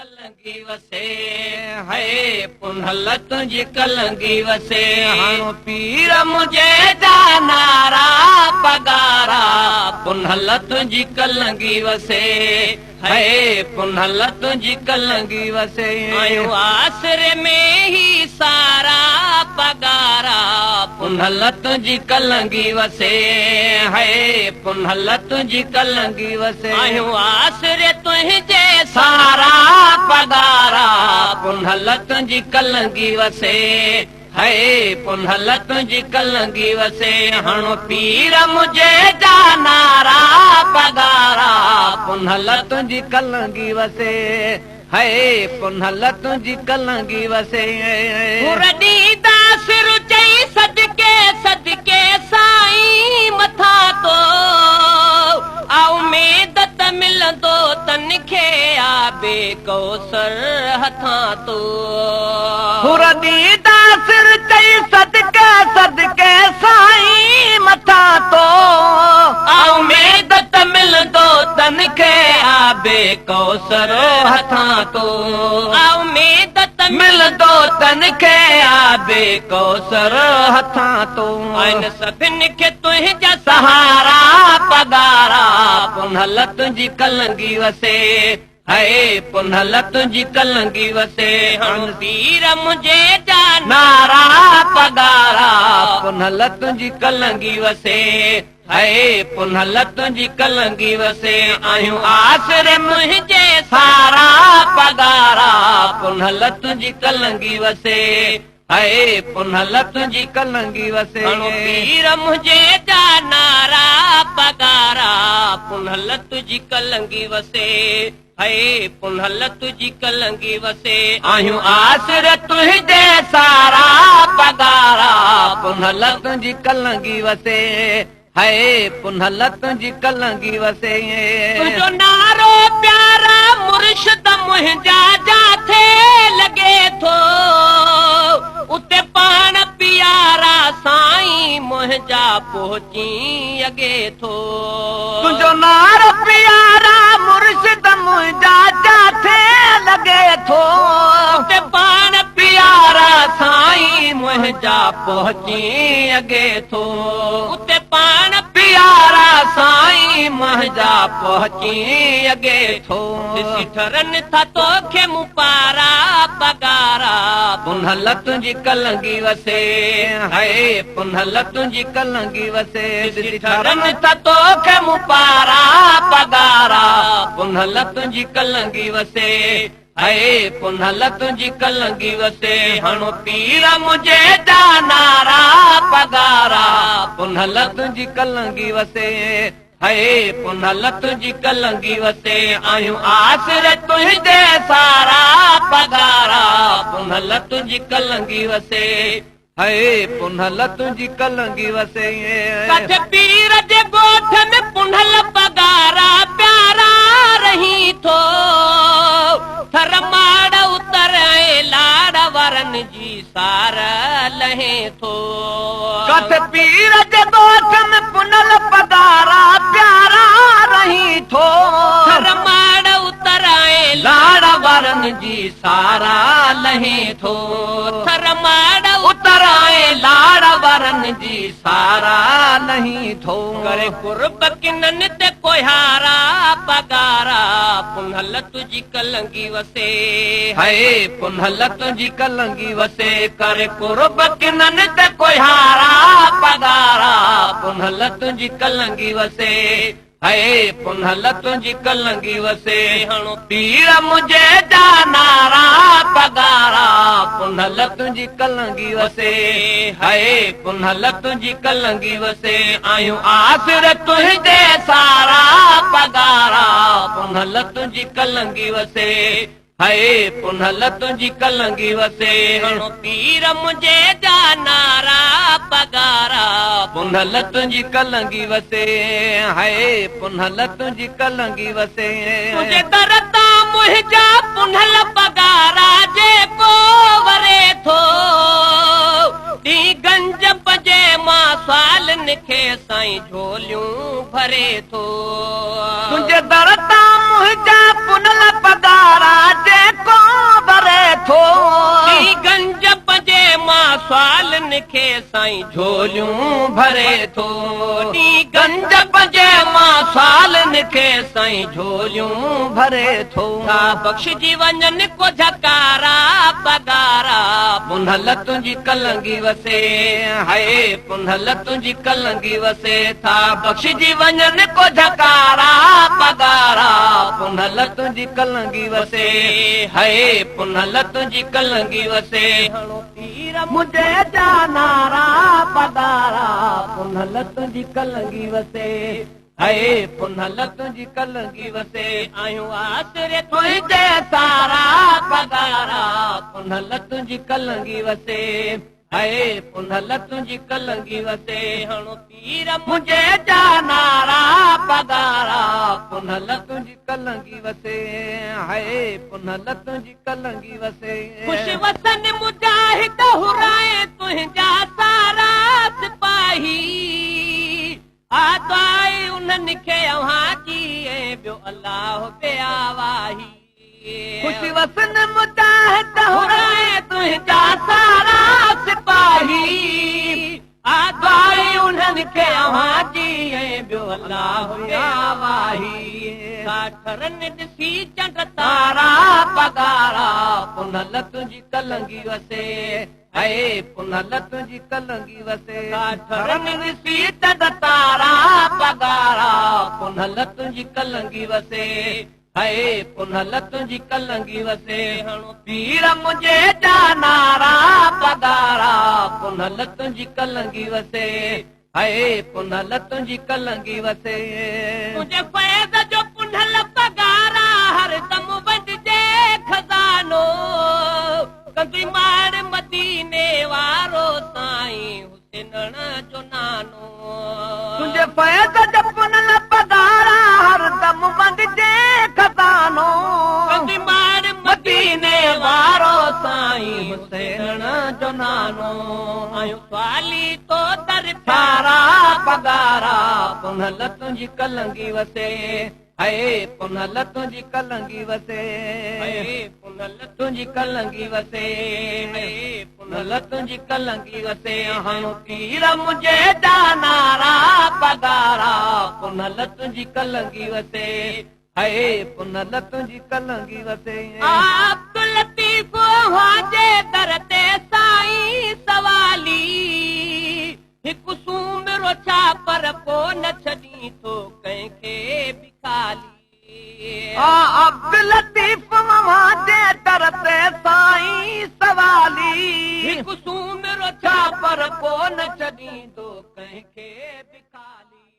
कलंगी वसे है पुनहल तुझी कलंगी वसे हाणो पीर मुझे जानारा पगारा पुनहल तुझी कलंगी वसे है पुनहल तुझी कलंगी वसे आयो आसरे में ही सारा पगारा पुनहल तुझी कलंगी वसे है पुनहल तुझी कलंगी वसे आयो आसरे तुझे सारा पगारा पुनहल तुझी कलंगी वसे है पुनहल तुझी कलंगी वसे हाणो पीर मुझे जानारा पगारा पुनहल तुझी कलंगी वसे है पुनहल तुझी कलंगी वसे मुरडी दास रुचई सदके सदके साईं मथा तो आओ मेदत मिलंदो तनखे आबे कौसर हथा तो मुरडी दास रुचई सदके सदके साईं मथा तो आओ मेदत मिलंदो तनखे आबे कौसर हथा तो आओ मेदत मिलंदो तनखे आबे कौसर हथा तो आइन सभिनि खे तुंहिंजा सहारा पगारा पुनहल तुझी कलंगी वसे है पुनहल तुझी कलंगी वसे हाणो पीर मुझे जानारा पगारा पुनहल तुझी कलंगी वसे है पुनहल तुझी कलंगी वसे आयूं आसरे मुझे सारा पगारा पुनहल तुझी कलंगी वसे है पुनहल तुझी कलंगी वसे हाणो पीर मुझे जानारा पगारा पुनहल तुझी कलंगी वसे है पुनहल तुझी कलंगी वसे आयूं आसरे तुझे सारा पगारा पुनहल तुझी कलंगी वसे है पुनहल तुझी कलंगी वसे तुझो नारो प्यारा मुर्शिद मुंहिंजा जाथे लगे थो उते पाण प्यारा साईं मुंहिंजा पहुची अगे थो तुझो नारो प्यारा मुर्शिद मुंहिंजा जाथे लगे थो उते पाण प्यारा साईं मुंहिंजा पहुची अगे थो उते पाण प्यारा साईं मुंहिंजा पहुची अगे थो ठरन था तोखे मुपारा पगारा पुनहल तुझी कलंगी वसे है पुनहल तुझी कलंगी वसे ठरन था तोखे मुपारा पगारा पुनहल तुझी कलंगी वसे है पुनहल तुझी कलंगी वसे हाणो पीर मुझे जानारा पगारा पुनहल तुझी कलंगी वसे है पुनहल तुझी कलंगी वसे आयूं आसरे तुझे सारा पगारा पुनहल तुझी कलंगी वसे है पुनहल तुझी कलंगी वसे कथ पीर जे गोठ में पुनहल पगारा प्यारा रही थो थर माड़ उतर लाड़ वरन जी सार लहे थो कथ पीर जे गोठ में पुनहल पगारा प्यारा रही थो थर माड़ उतर लाड़ वरन जी सारा लहे थो थर माड़ उतर लाड़ वरन जी सारा नहीं थो करे कुर्ब किनन ते कोहारा पगारा पुनहल तुझी कलंगी वसे है पुनहल तुझी कलंगी वसे करे कुर्ब किनन ते कोहारा पगारा पुनहल तुझी कलंगी वसे है पुनहल तुझी कलंगी वसे हाणो पीर मुझे जानारा पगारा पुनहल तुझी कलंगी वसे है पुनहल तुझी कलंगी वसे आयूं आसरे तुझे सारा पगारा पुनहल तुझी कलंगी वसे है पुनहल तुझी कलंगी वसे हाणो पीर मुझे जानारा पगारा पुनहल तुझी कलंगी वसे है पुनहल तुझी कलंगी वसे तुझे दरता मुंहिंजा पुनहल पगारा जेको वरे थो ती गंज पजे मां सालन खे साईं झोलियूं भरे थो तुझे दरता मुंहिंजा पुनहल पगारा जेको खे साईं झोलियूं भरे थो नी गंज पंजे मां सालनि खे साईं झोलियूं भरे थो बख़्शिजी वञनि को झकारा पगारा पुनल तुंहिंजी कलंगी वसे हाय पुनल तुंहिंजी कलंगी वसे था बख़्शिजी वञनि को झकारा पगारा पुनल तुंहिंजी कलंगी वसे हाय पुनल तुंहिंजी कलंगी वसे पीर मुझे जानारा पगारा पुनल तुंहिंजी कलंगी वसे हाय पुनल तुंहिंजी कलंगी वसे आहियूं आसरे तुंहिंजे सारा पगारा पुनल तुंहिंजी कलंगी वसे हाय पुनल तुंहिंजी कलंगी वसे हणो पीर मुझे जानारा पगारा पुनल तुंहिंजी कलंगी वसे हाय पुनल तुंहिंजी कलंगी वसे ख़ुशि वसन मुजाहिद हुराए तुंहिंजा सारा सिपाही आदाई उन्हनि खे अव्हां जी ऐं ॿियो अलाह पे आवाही ख़ुशि वसन मुजाहिद हुराए तुंहिंजा सारा सिपाही आदाई उन्हनि खे अव्हां जी ऐं ॿियो अलाह पे आवाही काठरनि ॾिसी चंड तारा पगारा पुनल तुंहिंजी कलंगी वसे हाय पुनल तुंहिंजी कलंगी वसे काठरनि ॾिसी चंड तारा पगारा पुनल तुंहिंजी कलंगी वसे हाय पुनल तुंहिंजी कलंगी वसे हणो पीर मुझे जानारा पगारा पुनल तुंहिंजी कलंगी वसे हाय पुनल तुंहिंजी कलंगी वसे तुंहिंजे फैज़ जो पुनल पगारा हर दम वंडिजे खज़ानो कंदी मार मदीने वारो साईं हुसैन जो नानो तुंहिंजे फैज़ जो पुनल पगारा हर दम वंडिजे खज़ानो कंदी मार मदीने वारो साईं हुसैन जो नानो आहियूं स्वाली तो दर प्यारा पगारा पुनल तुंहिंजी कलंगी वसे हाय पुनल तुंहिंजी कलंगी वसे हाय पुनल तुंहिंजी कलंगी वसे हाय पुनल तुंहिंजी कलंगी वसे हाणो पीर मुझे जानारा पगारा पुनल तुंहिंजी कलंगी वसे हाय पुनल तुंहिंजी कलंगी वसे अब्दुल लतीफ हाजे दर ते साईं सवाली हिकु सूमिरो छा पर पोइ न छॾी थो कंहिंखे बि खाली अब्दुल लतीफ हाजे दर ते साईं सवाली हिकु सूमिरो छा पर पोइ न छॾींदो कंहिंखे बि खाली